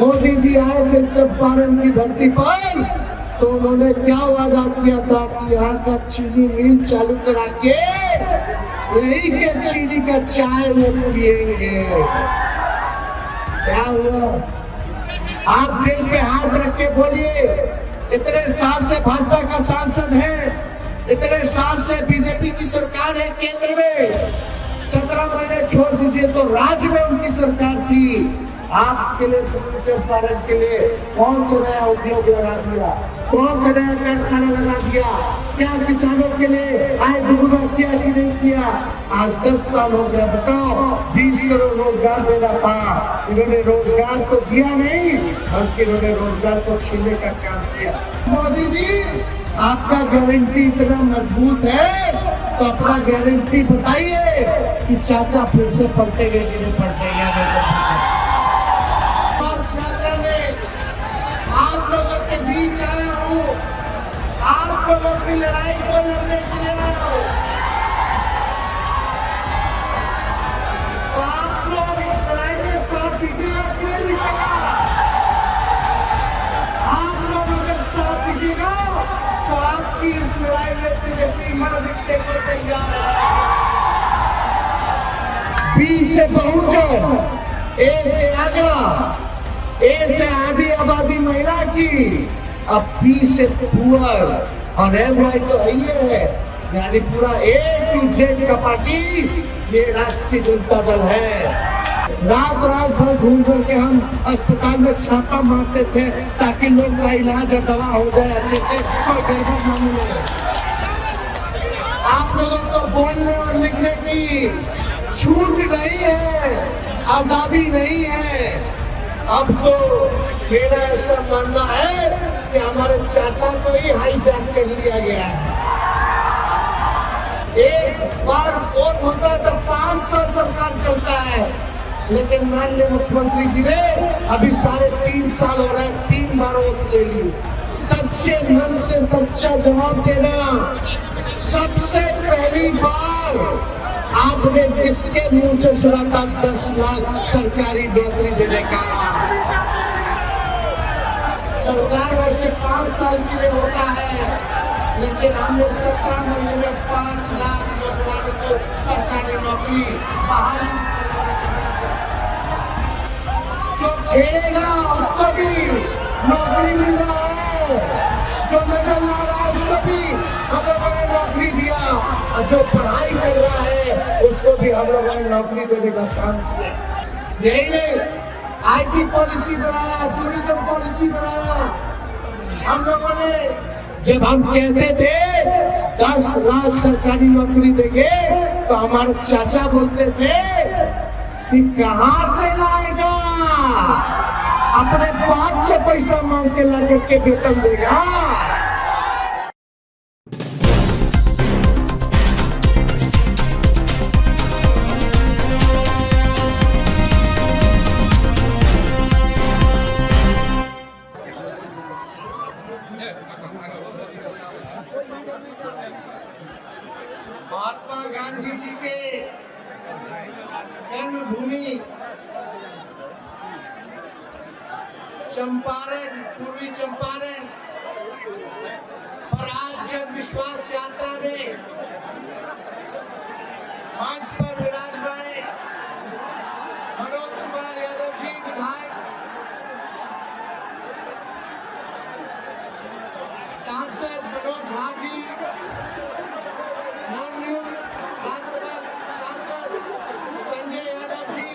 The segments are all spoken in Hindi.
मोदी जी आए थे चंपारण की धरती पर, तो उन्होंने क्या वादा किया था कि यहाँ का चीनी मिल चालू करा के यही के चीनी का चाय वो पिएंगे। क्या हुआ? आप दिल पे हाथ रख के बोलिए, इतने साल से भाजपा का सांसद है, इतने साल से बीजेपी की सरकार है केंद्र में, 17 महीने छोड़ दीजिए तो राज्य में उनकी सरकार थी। आपके लिए चंपारण के लिए कौन सा नया उद्योग लगा दिया, कौन सा नया कारखाना लगा दिया? क्या किसानों के लिए आय दुगुना किया कि नहीं किया? आज 10 साल हो गया, बताओ 20 करोड़ रोजगार देना था, इन्होंने रोजगार तो दिया नहीं बल्कि इन्होंने रोजगार को छीनने का काम किया। मोदी जी, आपका गारंटी इतना मजबूत है तो अपना गारंटी बताइए कि चाचा फिर से पलटेंगे कि नहीं पलटेंगे। आप लोगों के बीच आया हूँ, आप लोगों की लड़ाई को लड़ने के लिए आया हूँ। तो आप लोग इस लड़ाई में साथ दीजिएगा कि नहीं दीजिएगा? आप लोग अगर साथ दीजिएगा तो आपकी इस लड़ाई में तेजस्वी मर दिखने को तैयार है। बी से पहुंचो, ए से आगरा, ए से आधी आबादी महिला की, अब पी से पुअर और एम वाई तो ये है, यानी पूरा A to Z का पार्टी ये राष्ट्रीय जनता दल है। रात रात भर घूम करके हम अस्पताल में छापा मारते थे ताकि लोग का इलाज और दवा हो जाए अच्छे से और गड़बड़ न मिले। आप लोगों को बोलने और लिखने की छूट नहीं है, आजादी नहीं है। अब तो मेरा ऐसा मानना है कि हमारे चाचा को ही हाईजैक कर लिया गया है। एक बार वोट होता है तो 5 साल सरकार चलता है, लेकिन माननीय मुख्यमंत्री जी ने अभी 3.5 साल हो रहे हैं, 3 बार वोट ले ली। सच्चे मन से सच्चा जवाब देना। सबसे पहली बार आपने किसके मुंह से सुना था 10 लाख सरकारी नौकरी देने का? सरकार वैसे 5 साल के लिए होता है, लेकिन हमने 17 महीने में 5 लाख नौजवानों को सरकारी नौकरी बहाल। जो खेलेगा उसको भी नौकरी मिल रहा है, जो नजर ला रहा है उसको भी हम लोगों ने नौकरी दिया, और जो पढ़ाई कर रहा है उसको भी हम लोगों ने नौकरी देने का काम किया। यही नहीं, IT पॉलिसी बनाया, टूरिज्म पॉलिसी बनाया हम लोगों ने। जब हम कहते थे 10 लाख सरकारी नौकरी देंगे तो हमारे चाचा बोलते थे कि कहां से लाएगा, अपने बाप से पैसा मांग के ला करके वेतन देगा। महात्मा गांधी जी के जन्मभूमि चंपारण, पूर्वी चंपारण और आज जन विश्वास यात्रा में मंच पर विराजमान मनोज कुमार यादव जी विधायक, सांसद मनोज झा जी, नवनियुक्त राज्यसभा सांसद संजय यादव जी,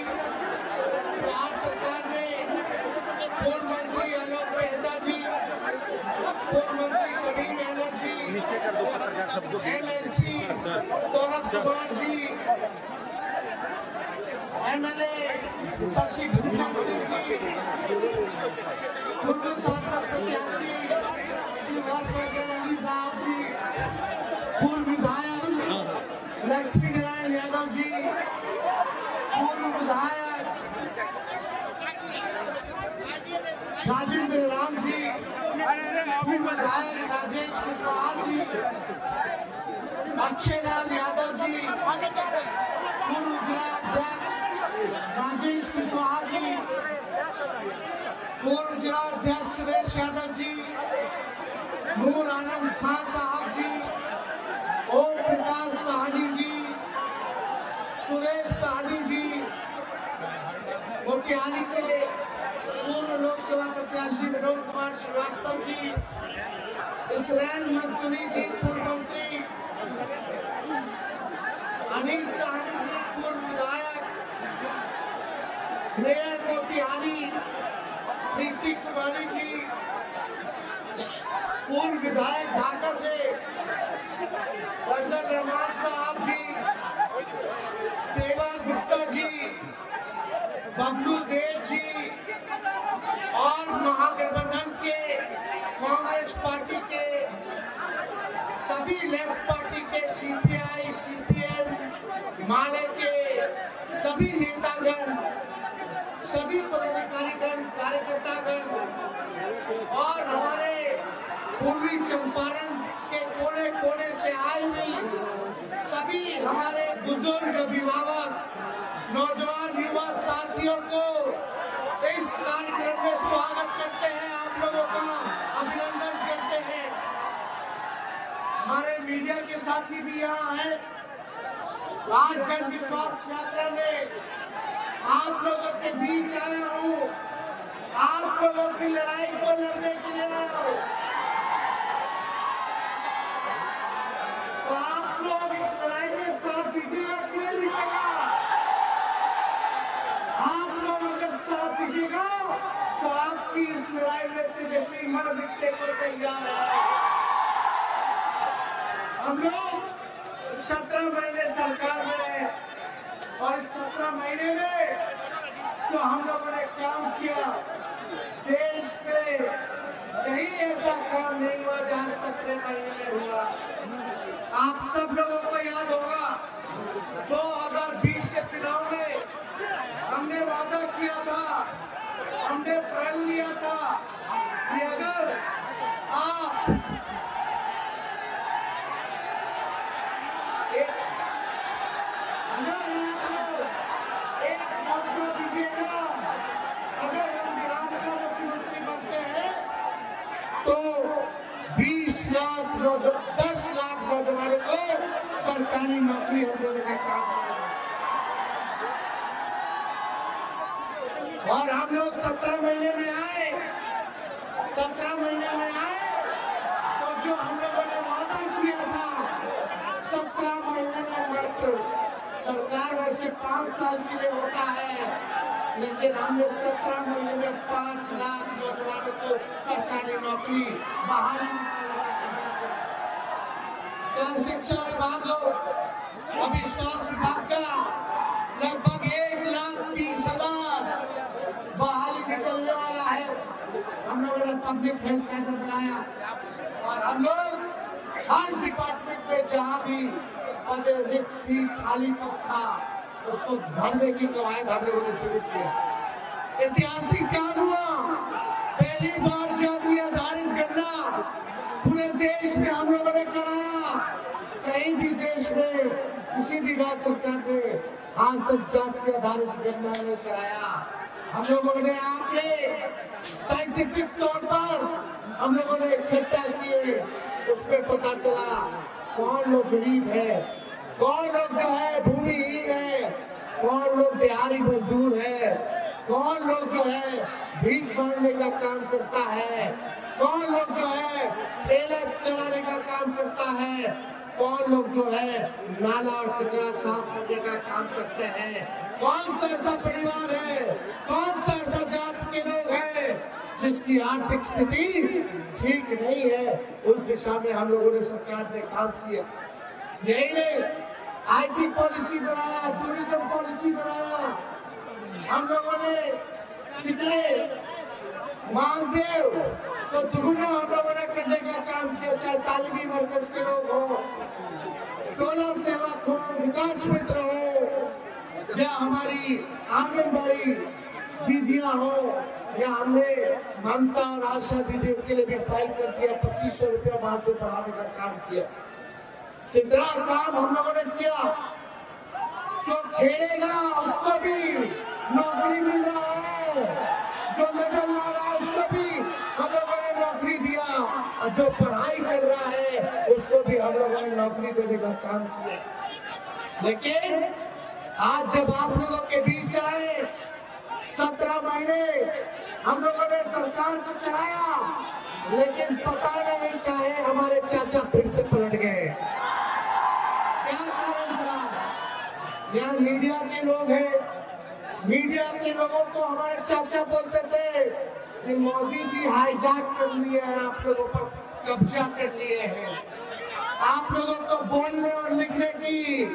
बिहार सरकार में पूर्व मंत्री आलोक मेहता जी, पूर्व मंत्री कबीर अहमद जी, MLC सौरभ कुमार जी, MLA शशि भूषण सिंह जी, पूर्व सांसद प्रत्याशी शिवहर अली साहब जी, पूर्व विधायक लक्ष्मी नारायण यादव जी, पूर्व विधायक राजेंद्र राम जी, पूर्व विधायक राजेश कुशवाहा जी, अक्षय लाल यादव जी, पूर्व जिला अध्यक्ष राजेश कुशवाहा जी, पूर्व जिला अध्यक्ष सुरेश यादव जी, नूर आलम खान साहब जी, ओम प्रकाश साहनी जी, सुरेश साहनी जी, मोतिहारी के पूर्व लोकसभा प्रत्याशी विनोद कुमार श्रीवास्तव जी, इसरैन मंसूरी जी पूर्व मंत्री, अनिल साहनी जी पूर्व विधायक, मेयर मोतिहारी प्रीति कुमारी जी पूर्व विधायक ढाका से, फैजल रहमान साहब जी, देवा गुप्ता जी, बबलू देव जी और महागठबंधन के कांग्रेस पार्टी के सभी लेफ्ट पार्टी के सीपीआई, सीपीएम, माले के सभी नेतागण, सभी पदाधिकारीगण, कार्यकर्तागण और हमारे पूर्वी चंपारण के कोने कोने से आए हुए सभी हमारे बुजुर्ग, अभिभावक, नौजवान, युवा साथियों को इस कार्यक्रम में स्वागत करते हैं। आप लोगों का अभिनंदन करते हैं। हमारे मीडिया के साथी भी यहाँ हैं। आज जन विश्वास यात्रा में आप लोगों के बीच आया हूँ, आप लोगों की लड़ाई को लड़ने के लिए आया हूँ। तो आप लोग इस लड़ाई में साथ दीजिएगा कि नहीं दीजिएगा? आप लोग अगर साथ दीजिएगा तो आपकी इस लड़ाई में तेजस्वी मर मिटने को तैयार है। हम लोग 17 महीने सरकार में रहे और इस 17 महीने में जो हम लोगों ने काम किया, देश में कहीं ऐसा काम नहीं हुआ जहां 17 महीने में हुआ। आप सब लोगों को याद होगा 2020 के चुनाव में हमने वादा किया था, हमने प्रण लिया था कि अगर आप तो 20 लाख 10 लाख नौजवानों को सरकारी नौकरी हम देने का काम करेंगे। और हम लोग 17 महीने में आए, 17 महीने में आए तो जो हम लोगों ने वादा किया था 17 महीने में मात्र, सरकार वैसे 5 साल के लिए होता है, लेकिन हमने 17 महीने में 5 लाख नौजवानों को सरकारी नौकरी बहाली निकालने का काम किया। चाहे शिक्षा विभाग हो, अविश्वास विभाग का लगभग 1,30,000 बहाली निकलने वाला है। हम लोगों ने पब्लिक हेल्थ कैडर बनाया और हम लोग हर डिपार्टमेंट में जहां भी पद रिक्त थी, खाली पद था, उसको भरने की कवायद हम लोगों ने शुरू किया। ऐतिहासिक काम हुआ, पहली बार जाति आधारित गणना पूरे देश में हम लोगों ने कराया। कहीं भी देश में किसी भी राज्य सरकार ने आज तक जाति आधारित गणना नहीं कराया। हम लोगों ने आंकड़े साइंटिफिक तौर पर हम लोगों ने इकट्ठा किए, उसमें पता चला कौन लोग गरीब है, कौन लोग जो है भूमिहीन है, कौन लोग दिहाड़ी मजदूर है, कौन लोग जो है भीख मांगने का काम करता है, कौन लोग जो है ठेला चलाने का काम करता है, कौन लोग जो है नाला और कचरा साफ करने का काम करते हैं, कौन सा ऐसा परिवार है, कौन सा ऐसा जाति के लोग हैं जिसकी आर्थिक स्थिति ठीक नहीं है। उस दिशा में हम लोगों ने, सरकार ने काम किया। यही नहीं, आईटी पॉलिसी बनाया, टूरिज्म पॉलिसी बनाया। हम लोगों ने जितने मांगते तो दुगुना हम लोगों ने करने का काम किया। चाहे तालीमी मरकज के लोग हो, टोला सेवक हो, विकास मित्र हो, या हमारी आंगनबाड़ी दीदियां हो, या हमने ममता और आशा दीदियों के लिए भी फाइल कर दिया, 2500 रुपया मानदेय बढ़ाने का काम किया। इतना काम हम लोगों ने किया। जो खेलेगा उसको भी नौकरी मिल रहा है, जो मेडल ला रहा है और जो पढ़ाई कर रहा है उसको भी हम लोगों ने नौकरी देने का काम किया। लेकिन आज जब आप लोगों के बीच आए, 17 महीने हम लोगों ने सरकार को चलाया, लेकिन पता नहीं क्या है हमारे चाचा फिर से पलट गए। क्या कारण था? यहाँ मीडिया के लोग हैं, मीडिया के लोगों को हमारे चाचा बोलते थे कि मोदी जी हाईजैक कर लिए हैं, आप लोगों पर कब्जा कर लिए हैं, आप लोगों को बोलने और लिखने की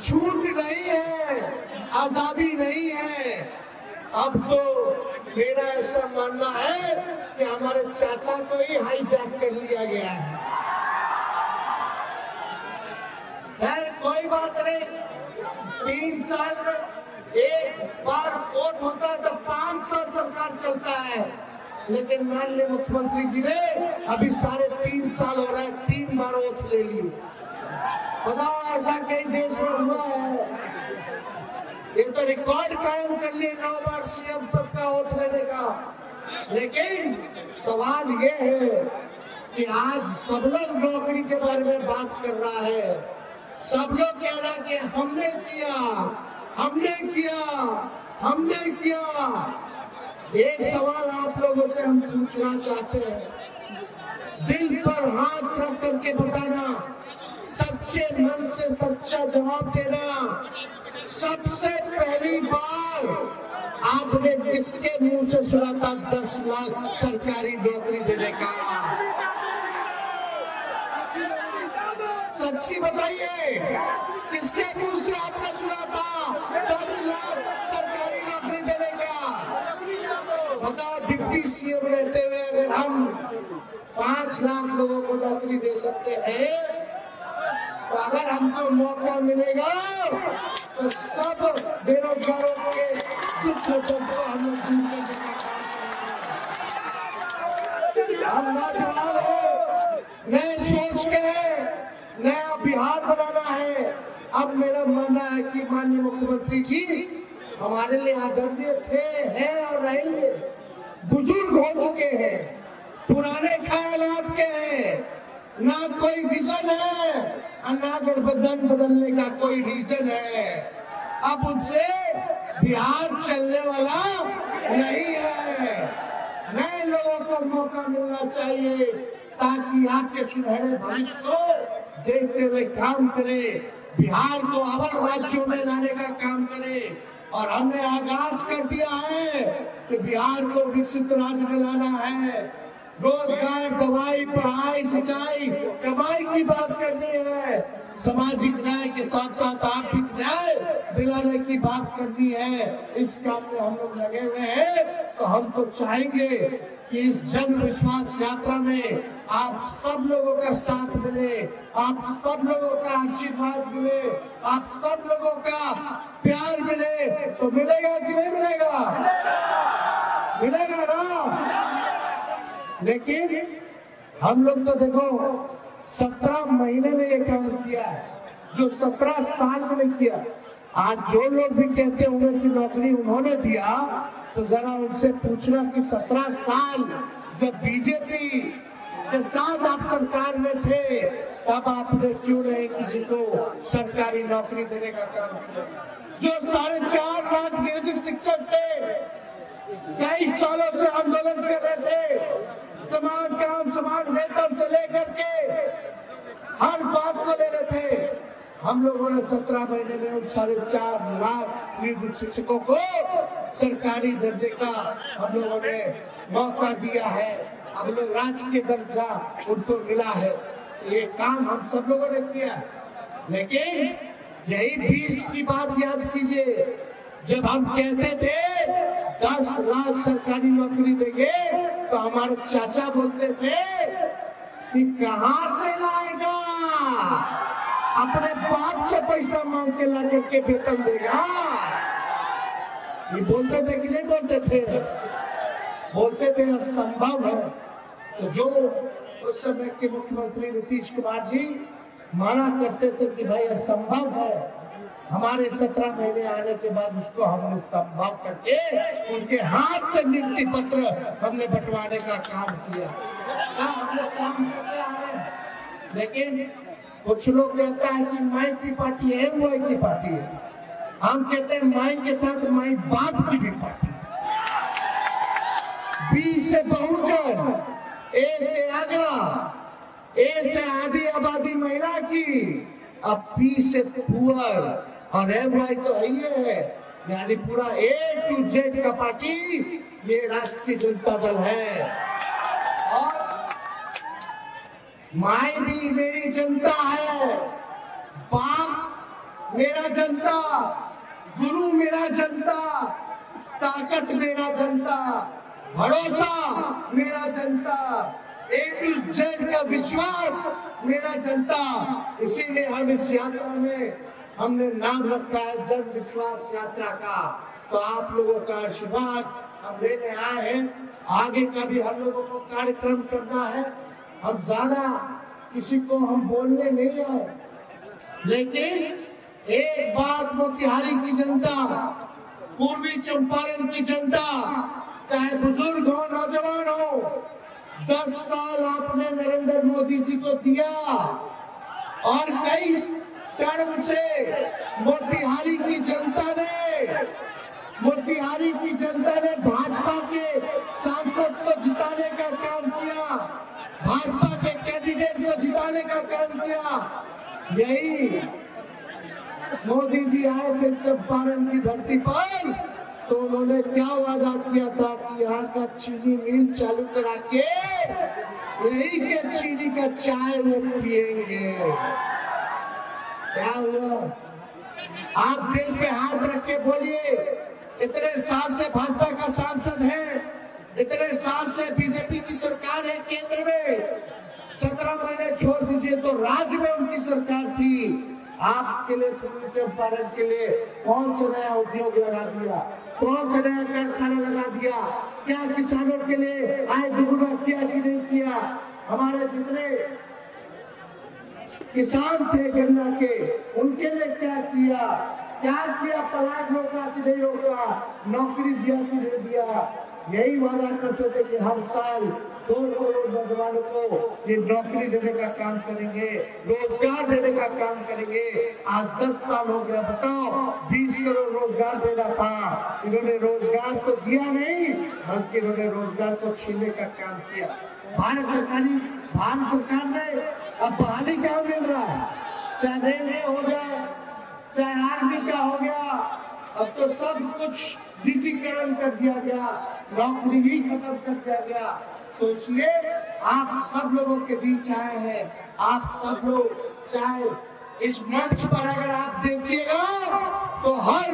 छूट नहीं है, आजादी नहीं है। अब तो मेरा ऐसा मानना है कि हमारे चाचा को ही हाईजैक कर लिया गया है। खैर कोई बात नहीं, 3 साल में एक बार वोट होता है तो 5 साल सरकार चलता है। लेकिन माननीय मुख्यमंत्री जी ने अभी 3.5 साल हो रहा है, 3 बार वोट ले लिए। बताओ ऐसा कई देश में हुआ है? ये तो रिकॉर्ड कायम कर लिए 9 बार सीएम पद का वोट लेने का। लेकिन सवाल ये है कि आज सब लोग नौकरी के बारे में बात कर रहा है, सब लोग कह रहा है कि हमने किया, हमने किया, हमने किया। एक सवाल आप लोगों से हम पूछना चाहते हैं, दिल पर हाथ रख करके बताना, सच्चे मन से सच्चा जवाब देना। सबसे पहली बार आपने किसके मुंह से सुना था 10 लाख सरकारी नौकरी देने का? सच्ची बताइए, किसके मुंह से आपने सुना था 10 लाख सरकारी नौकरी देने का? बताओ, डिप्टी सीएम रहते हुए अगर हम 5 लाख लोगों को नौकरी दे सकते हैं, तो अगर हमको मौका मिलेगा तो सब बेरोजगारों के दुख को हम लोग दूर करने का काम करेंगे। नए सोच के नया बिहार बनाना है। अब मेरा मानना है कि माननीय मुख्यमंत्री जी हमारे लिए आदरणीय थे, हैं और रहेंगे। बुजुर्ग हो चुके हैं, पुराने ख्यालात के हैं, ना कोई विजन है और ना गठबंधन बदलने का कोई रीजन है। अब उनसे बिहार चलने वाला नहीं है। नए लोगों को मौका मिलना चाहिए ताकि आपके सुनहरे भविष्य को देखते हुए काम करे, बिहार को अव्वल राज्यों में लाने का काम करे। और हमने आगाज कर दिया है कि बिहार को विकसित राज्य में लाना है। रोजगार, दवाई, पढ़ाई, सिंचाई, कमाई की बात करनी है। सामाजिक न्याय के साथ साथ आर्थिक न्याय दिलाने की बात करनी है। इस काम में हम लोग लगे हुए हैं। तो हम तो चाहेंगे कि इस जन विश्वास यात्रा में आप सब लोगों का साथ मिले, आप सब लोगों का आशीर्वाद मिले, आप सब लोगों का प्यार मिले। तो मिलेगा कि नहीं मिलेगा? मिलेगा ना? लेकिन हम लोग तो देखो 17 महीने में ये काम किया है, जो 17 साल में नहीं किया। आज जो लोग भी कहते होंगे कि नौकरी उन्होंने दिया, तो जरा उनसे पूछना कि 17 साल जब बीजेपी के साथ आप सरकार में थे, तब आपने क्यों नहीं किसी को सरकारी नौकरी देने का काम किया? जो 4.5 लाख नियोजित शिक्षक थे, कई सालों से आंदोलन कर रहे थे, समान काम समान वेतन से लेकर के हर बात को ले रहे थे। हम लोगों ने 17 महीने में उन 4.5 लाख नियोजित शिक्षकों को सरकारी दर्जे का हम लोगों ने मौका दिया है। हम लोग राजकीय दर्जा उनको मिला है। ये काम हम सब लोगों ने किया। लेकिन यही 20 की बात याद कीजिए, जब हम कहते थे 10 लाख सरकारी नौकरी देंगे, तो हमारे चाचा बोलते थे कि कहां से लाएगा, अपने बाप से पैसा मांग के ला करके वेतन देगा। ये बोलते थे कि नहीं बोलते थे? बोलते थे असंभव है। तो जो उस समय के मुख्यमंत्री नीतीश कुमार जी माना करते थे कि भाई असंभव है, हमारे 17 महीने आने के बाद उसको हमने संभव करके उनके हाथ से नियुक्ति पत्र हमने बंटवाने का काम किया। हम लोग काम करते आ रहे हैं, लेकिन कुछ लोग कहता है कि माई की पार्टी है, माई की पार्टी है। हम कहते हैं माई के साथ माई बाप की भी पार्टी। बी से बहुजन, ए से आगरा, ए से आधी आबादी महिला की, अब पी से पुअर और एम वाई तो है, यानी पूरा ए टू जेड का पार्टी ये राष्ट्रीय जनता दल है। और माई भी मेरी जनता है, बाप मेरा जनता, गुरु मेरा जनता, ताकत मेरा जनता, भरोसा मेरा जनता, ए टू जेड का विश्वास मेरा जनता। इसीलिए हम इस यात्रा में हमने नाम रखा है जन विश्वास यात्रा का। तो आप लोगों का आशीर्वाद हम लेने आए हैं। आगे का भी हम लोगों को कार्यक्रम करना है। हम ज्यादा किसी को हम बोलने नहीं आए, लेकिन एक बात मोतिहारी की जनता, पूर्वी चंपारण की जनता, चाहे बुजुर्ग हो नौजवान हो, 10 साल आपने नरेंद्र मोदी जी को दिया और कई टर्म से मोतिहारी की जनता ने भाजपा के सांसद को जिताने का काम किया, भाजपा के कैंडिडेट को जिताने का काम किया। यही मोदी जी आए थे चंपारण की धरती पर, तो उन्होंने क्या वादा किया था कि यहाँ का चीनी मिल चालू करा के यही के चीनी का चाय वो पिएंगे। क्या हुआ? आप दिल पे हाथ रख के बोलिए, इतने साल से भाजपा का सांसद है, इतने साल से बीजेपी की सरकार है केंद्र में, 17 महीने छोड़ दीजिए तो राज्य में उनकी सरकार थी। आपके लिए, पूर्वी चंपारण के लिए कौन सा नया उद्योग लगा दिया, कौन सा नया कारखाना लगा दिया, क्या किसानों के लिए आय दोगुना किया कि नहीं किया? हमारे जितने किसान थे गन्ना के, उनके लिए क्या किया? पलायन रोका कि नहीं रोका? नौकरी दिया कि नहीं दिया? यही वादा करते थे कि हर साल 2 करोड़ नौजवानों को ये नौकरी देने का काम करेंगे, रोजगार देने का काम करेंगे। आज 10 साल हो गया, बताओ 20 करोड़ रोजगार देना था, इन्होंने रोजगार तो दिया नहीं, बल्कि इन्होंने रोजगार को छीनने का काम किया। भारत सरकार में अब बहाली क्या मिल रहा है? चाहे रेलवे हो जाए, चाहे आर्मी का हो गया, अब तो सब कुछ डिजिटलीकरण कर दिया गया, नौकरी ही खत्म कर दिया गया। तो इसलिए आप सब लोगों के बीच आए हैं। आप सब लोग चाहे इस मंच पर अगर आप देखिएगा तो हर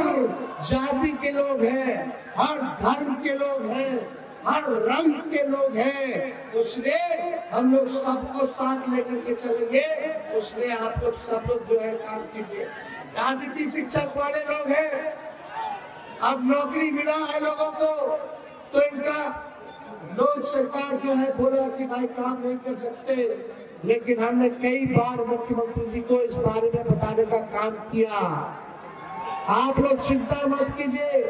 जाति के लोग हैं, हर धर्म के लोग हैं, हर रंग के लोग हैं। इसलिए हम लोग सबको साथ लेकर के चलेंगे। इसलिए आप लोग सब लोग जो है काम कीजिए। राजनीति शिक्षक वाले लोग हैं, अब नौकरी मिला है लोगों को, तो इनका लोग सरकार जो है बोला कि भाई काम नहीं कर सकते, लेकिन हमने कई बार मुख्यमंत्री जी को इस बारे में बताने का काम किया। आप लोग चिंता मत कीजिए,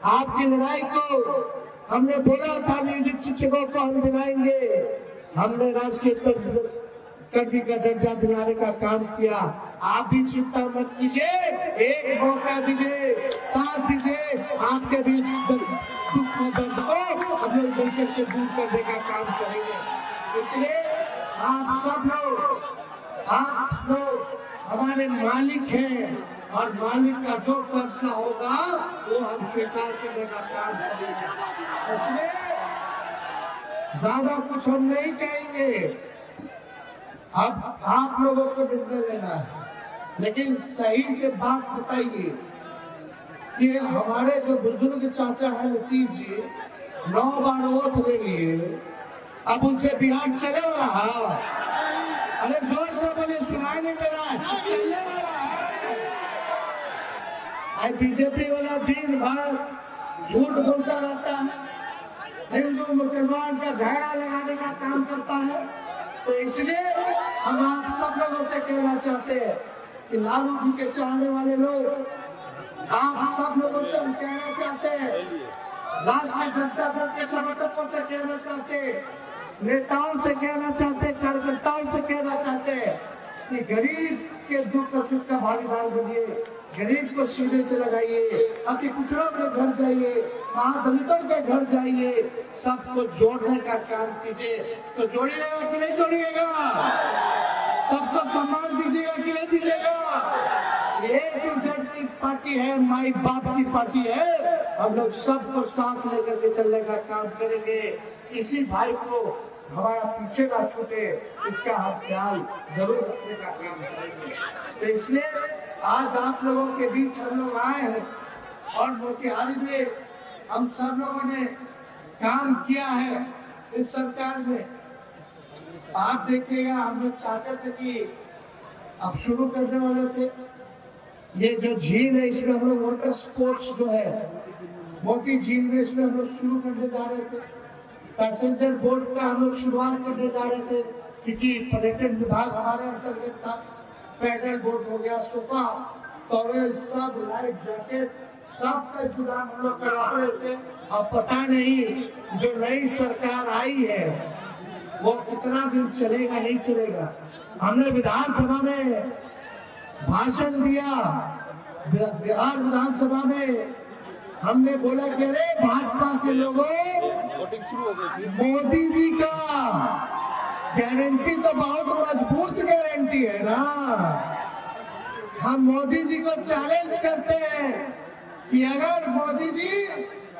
आपकी लड़ाई को हमने बोला था नियोजित शिक्षकों को हम दिलाएंगे। हमने राजकीय कर्मी का दर्जा दिलाने का काम किया। आप भी चिंता मत कीजिए, एक मौका दीजिए, साथ दीजिए, आपके भी दुख को दर्द को हम लोग मिलकर के दूर करने का काम करेंगे। इसलिए आप सब लोग हमारे मालिक हैं और मालिक का जो फैसला होगा वो हम स्वीकार करने का काम करेंगे। इसलिए ज्यादा कुछ हम नहीं कहेंगे। अब आप लोगों को निर्णय लेना है, लेकिन सही से बात बताइए कि हमारे जो बुजुर्ग चाचा है नीतीश जी 9 बार ओथ ले लिए, अब उनसे बिहार चले रहा? अरे जोर से बोले, सुनाई नहीं दे रहा है, चलने वाला है। बीजेपी वाला दिन भर झूठ बोलता रहता है, हिंदू मुसलमान का झगड़ा लगाने का काम करता है। तो इसलिए हम आप सब लोगों से कहना चाहते हैं कि लालू जी के चाहने वाले लोग, आप सब लोगों से हम कहना चाहते हैं, राष्ट्रीय जनता दल के समर्थकों से कहना चाहते हैं, नेताओं से कहना चाहते हैं, कार्यकर्ताओं से कहना चाहते हैं कि गरीब के दुख और सुख का भागीदार बनिए, गरीब को सीधे से लगाइए, अति पिछड़ों के घर जाइए, महादलितों के घर जाइए, सबको जोड़ने का काम कीजिए। तो जोड़िएगा कि नहीं जोड़िएगा? सबको सम्मान दीजिएगा कि नहीं दीजिएगा? ये टू की पार्टी है, माई बाप की पार्टी है। हम लोग सबको साथ लेकर के चलने का काम करेंगे। इसी भाई को हमारा पीछे ना छूटे, इसका हम ख्याल जरूर रखने का काम करेंगे। तो इसलिए आज आप लोगों के बीच हम लोग आए हैं और मोतिहारी में हम सब लोगों ने काम किया है इस सरकार में। आप देखिएगा, हम लोग चाहते थे कि अब शुरू करने वाले थे, ये जो झील है इसमें हम लोग वाटर स्पोर्ट्स जो है मोती झील में, इसमें हम लोग शुरू करने जा रहे थे। पैसेंजर बोट का हम लोग शुरुआत करने जा रहे थे, क्योंकि पर्यटन विभाग हमारे अंतर्गत था। पैडल बोट हो गया, सोफा, टॉवेल, सब लाइफ जैकेट, सब का इंतजाम हम लोग करवा रहे थे। अब पता नहीं जो नई सरकार आई है वो कितना दिन चलेगा नहीं चलेगा। हमने विधानसभा में भाषण दिया, बिहार विधानसभा में हमने बोला कि अरे भाजपा के लोगों, मोदी जी का गारंटी तो बहुत मजबूत गारंटी है ना। हम मोदी जी को चैलेंज करते हैं कि अगर मोदी जी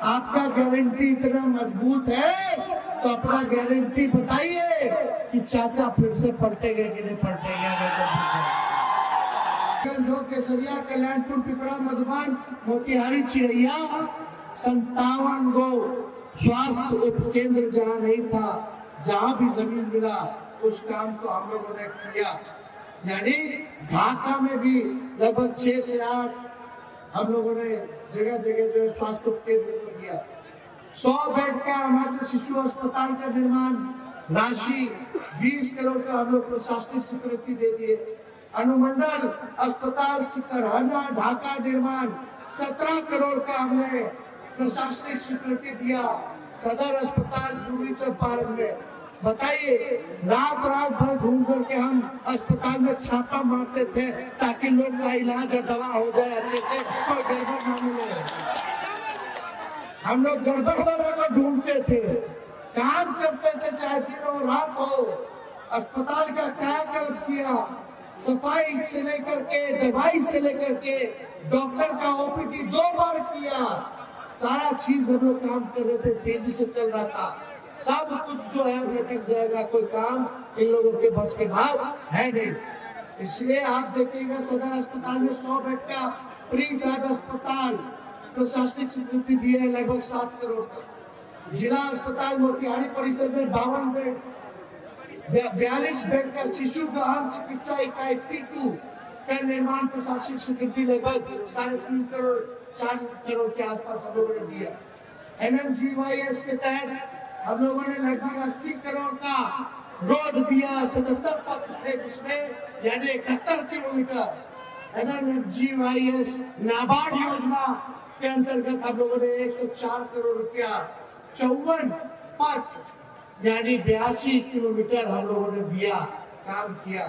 आपका गारंटी इतना मजबूत है तो अपना गारंटी बताइए कि चाचा फिर से पलटेंगे कि नहीं पलटेंगे। जो केसरिया, कल्याणपुर, पिपरा, मधुबन, मोतिहारी, चिड़ैया 57 गो स्वास्थ्य उपकेंद्र जहाँ नहीं था, जहाँ भी जमीन मिला उस काम को हम लोगों ने किया। यानी ढाका में भी लगभग 6 से 8 हम लोगों ने जगह जगह जो स्वास्थ्य उपकेंद्र को दिया। 100 बेड का मातृ शिशु अस्पताल का निर्माण राशि 20 करोड़ का हम लोग प्रशासनिक स्वीकृति दे दिए। अनुमंडल अस्पताल सिकरहना ढाका निर्माण 17 करोड़ का हमने प्रशासनिक स्वीकृति दिया। सदर अस्पताल पूर्वी चंपारण में, बताइए, रात भर घूम करके हम अस्पताल में छापा मारते थे ताकि लोग का इलाज और दवा हो जाए अच्छे से, कोई गड़बड़ न मिले। हम लोग गड़बड़ वाला को ढूंढते थे, काम करते थे, चाहे दिन हो रात हो। अस्पताल का कायाकल्प किया, सफाई से लेकर के दवाई से लेकर के डॉक्टर का ओपीडी 2 बार किया। सारा चीज हम लोग काम कर रहे थे, तेजी से चल रहा था। सब कुछ जो है लटक जाएगा, कोई काम इन लोगों के बस के बाद है नहीं। इसलिए आप देखिएगा सदर अस्पताल में 100 बेड का प्री फैब अस्पताल प्रशासनिक स्वीकृति दी है, लगभग 7 करोड़ का। जिला अस्पताल मोतिहारी परिसर में 52 बेड, 42 बेड का शिशु गहन चिकित्सा इकाई P2 का निर्माण प्रशासनिक स्वीकृति लगभग 3.5 करोड़ 4 करोड़ के आसपास हम लोगों ने दिया। MMGYS के तहत हम लोगों ने लगभग 80 करोड़ का रोड दिया। 77 पथ थे जिसमें, यानी 71 किलोमीटर। MMGYS नाबार्ड योजना के अंतर्गत हम लोगों ने 104 करोड़ रुपया 54 पथ यानी 82 किलोमीटर हम लोगों ने दिया, काम किया।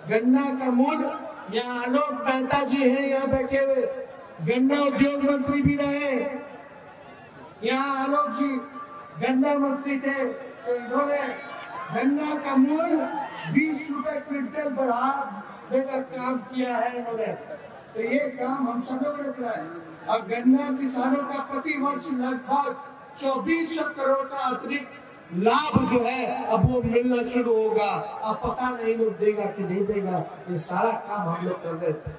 गन्ना का मूल्य, यहाँ आलोक मेहता जी हैं यहाँ बैठे हुए, गन्ना उद्योग मंत्री भी रहे। यहाँ आलोक जी गन्ना मंत्री थे, तो इन्होंने गन्ना का मूल्य 20 रुपए क्विंटल बढ़ा देकर काम किया है इन्होंने। तो ये काम हम सब लोगों ने करा है। और गन्ना किसानों का प्रति वर्ष लगभग 2400 करोड़ का अतिरिक्त लाभ जो है अब वो मिलना शुरू होगा। अब पता नहीं लोग देगा कि नहीं देगा, ये सारा काम हम लोग कर रहे थे।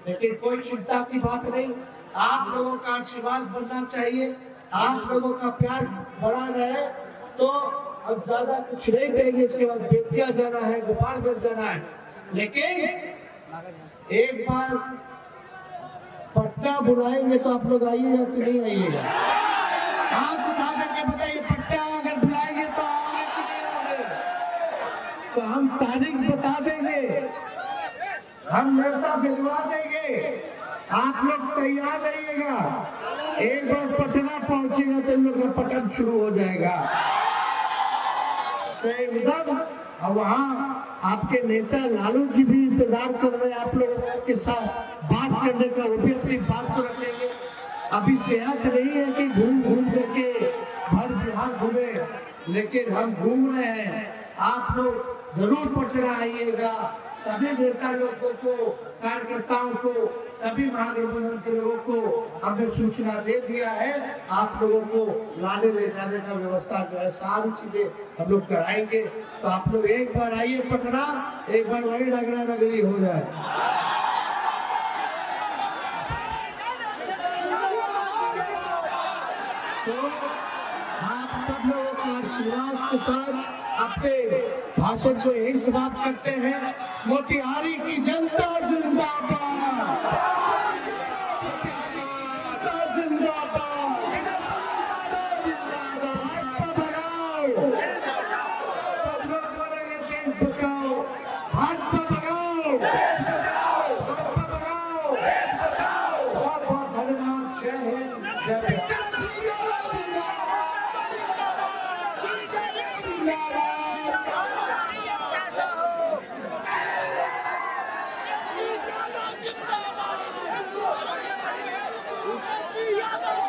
लेकिन कोई चिंता की बात नहीं, आप लोगों का आशीर्वाद बनना चाहिए, आप लोगों का प्यार बना रहे। तो अब ज्यादा कुछ नहीं करेंगे, इसके बाद बेतिया जाना है, गोपालगंज जाना है। लेकिन एक बार पट्टा बुलाएंगे तो आप लोग आइएगा कि नहीं आइएगा? हाथ उठा करके बताइए, पट्टा अगर बुलाएंगे तो आओगे कि नहीं आओगे? तो हम तारीख बता देंगे, हम नेता भिजवा देंगे, आप लोग तैयार रहिएगा। एक बार पटना पहुंचेगा तो इन लोग का पतन शुरू हो जाएगा। तो एकदम वहाँ आपके नेता लालू जी भी इंतजार कर रहे हैं आप लोगों के साथ बात करने का, वो भी अपनी बात को रखेंगे। अभी सेहत नहीं है कि घूम घूम करके भर बिहार घूमे, लेकिन हम घूम रहे हैं। आप लोग जरूर पटना आइएगा। सभी नेता लोगों को, कार्यकर्ताओं को, सभी महागठबंधन के लोगों को हमने सूचना दे दिया है। आप लोगों को लाने ले जाने का व्यवस्था जो है सारी चीजें हम लोग कराएंगे। तो आप लोग एक बार आइए पटना, एक बार वही रगड़ा रगड़ी हो जाए। तो आप सब लोगों का आशीर्वाद के साथ अपने भाषण को यही समाप्त करते हैं। मोतिहारी की जनता जिंदाबाद, जिंदाबाद, भाजपा भगाओ, सब लोग बोलेंगे देश बचाओ, भाजपा भगाओ, भाजपा भगाओ। बहुत बहुत धन्यवाद। जय हिंद, जय भारत।